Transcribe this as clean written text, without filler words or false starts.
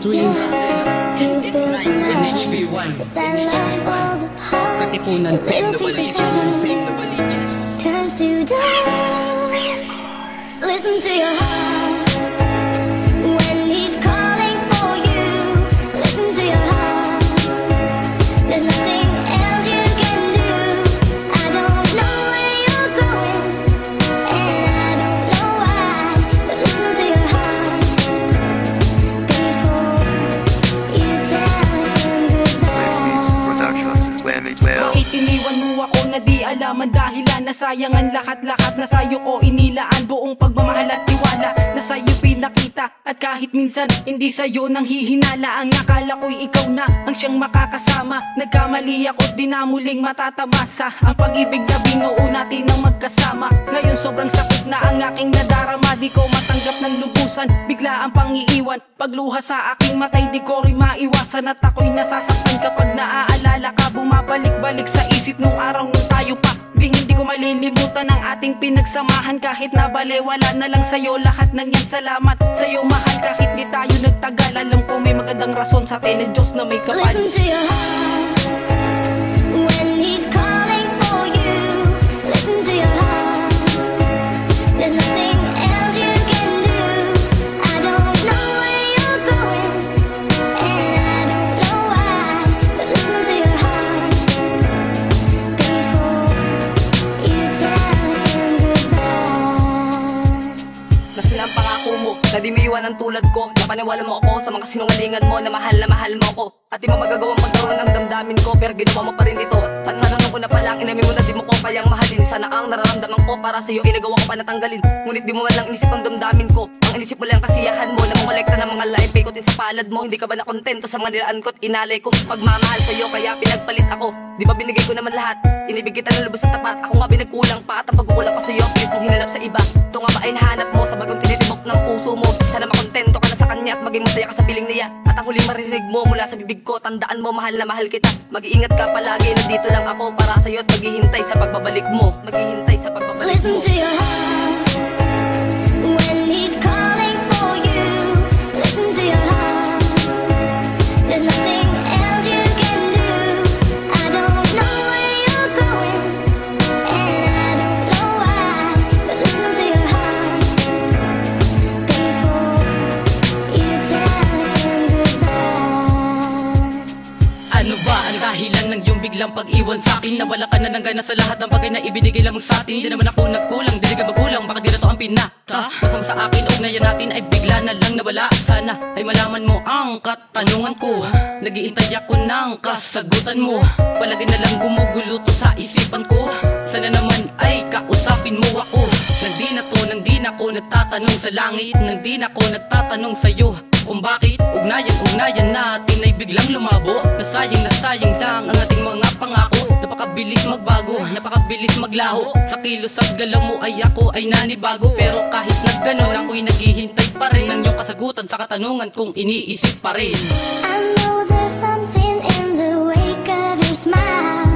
Stream NHB1 Katipunan fame na baliches. Turns to dust. Listen to your heart when he's calling for you. Listen to your heart. There's nothing else you can do. I don't know where you're going, and I don't know why. But listen to your heart before you tell him goodbye. Bakit iniwan mo ako na di alam ang dahilan? Nasayang ang lahat-lahat na sa'yo ko inilaan. Buong pagmamahal at tiwala na sa'yo pinakita. At kahit minsan hindi sa'yo nang hihinala. Ang akala ko'y ikaw na ang siyang makakasama. Nagkamali ako di na muling matatamasa. Ang pag-ibig na binuo natin ng magkasama. Ngayon sobrang sakit na ang aking nadarama. Di ko matanggap ng lubusan, bigla ang pangiiwan. Pagluha sa aking matay di ko rin maiwasan. At ako'y nasasaktan kapag naaalala ka. Bumabalik-balik sa isip nung araw nung tayo pa. Hindi ko malilimutan ang ating pinagsamahan. Kahit na balewala na lang sa'yo lahat ng yan. Salamat sa'yo mahal kahit di tayo nagtagal. Alam ko may magandang rason sa atin ng Diyos na may kapal. Listen to your heart when he's calling for you. Listen to your heart. There's nothing else you can do. I don't know where you're going, and I don't know why. But listen to your heart before you tell him goodbye. Nasaan ang pangako mo na di may iwan ang tulad ko? Napaniwala mo ako sa mga sinungalingan mo na mahal mo ako. At di mo magagawang magkaroon ng damdamin ko, pero ginawa mo pa rin ito. At sana nung una pa lang inamin mo na di mo ko kayang mahalin. Sana ang nararamdaman ko para sa'yo inagawa ko pa natanggalin. Ngunit di mo man lang inisip ang damdamin ko. Ang inisip mo lang kasiyahan mo na mangolekta ng mga life paikotin sa palad mo. Hindi ka ba nakontento sa mga nilaan ko't inalay ko pagmamahal sa'yo kaya pinagpalit ako? Di ba binigay ko naman lahat? Inibig kita ng lubos sa tapat. Ako nga binagkulang pa at ang pagkukulang ko sa'yo pilit mong hinanap sa iba. Ito nga ba ay nahanap mo sa bagong tinitibok ng puso mo? Sana makontento ka na sa kanya at maging masaya ka sa piling niya. At ang huling marinig mo mula sa bibig ko, tandaan mo mahal na mahal kita. Mag-iingat ka palagi, nandito lang ako para sa'yo at maghihintay sa pagbabalik mo. Maghihintay sa pagbabalik mo. Listen to your heart when he's calling for you. Listen to your heart. There's nothing else you can do. I don't know where you're going, and I don't know why. But listen to your heart before you tell him goodbye. Ano ba ang dahilan ng iyong biglang pag-iwan sa'kin? Nawala ka na ng gana sa lahat ng bagay na ibinigay lamang sa'tin. Di naman ako nagkulang, di ka magulang, baka di na to ang pinata. Masama sa akin, ugnayan natin ay bigla na lang nawala. Sana ay malaman mo ang katanungan ko. Naghihintay ako ng kasagutan mo. Palagi na lang gumugulo to sa isipan ko. Sana naman ay kausapin mo ako. Nang di na ako nagtatanong sa langit. Nang di na ako nagtatanong sa'yo kung bakit ugnayan natin ay biglang lumabo. Nasayang lang ang ating mga pangako. Napakabilis magbago, napakabilis maglaho. Sa kilos at galaw mo ay ako ay nanibago. Pero kahit na ganun ako'y naghihintay pa rin ng iyong kasagutan sa katanungan kung iniisip pa rin. I know there's something in the wake of your smile.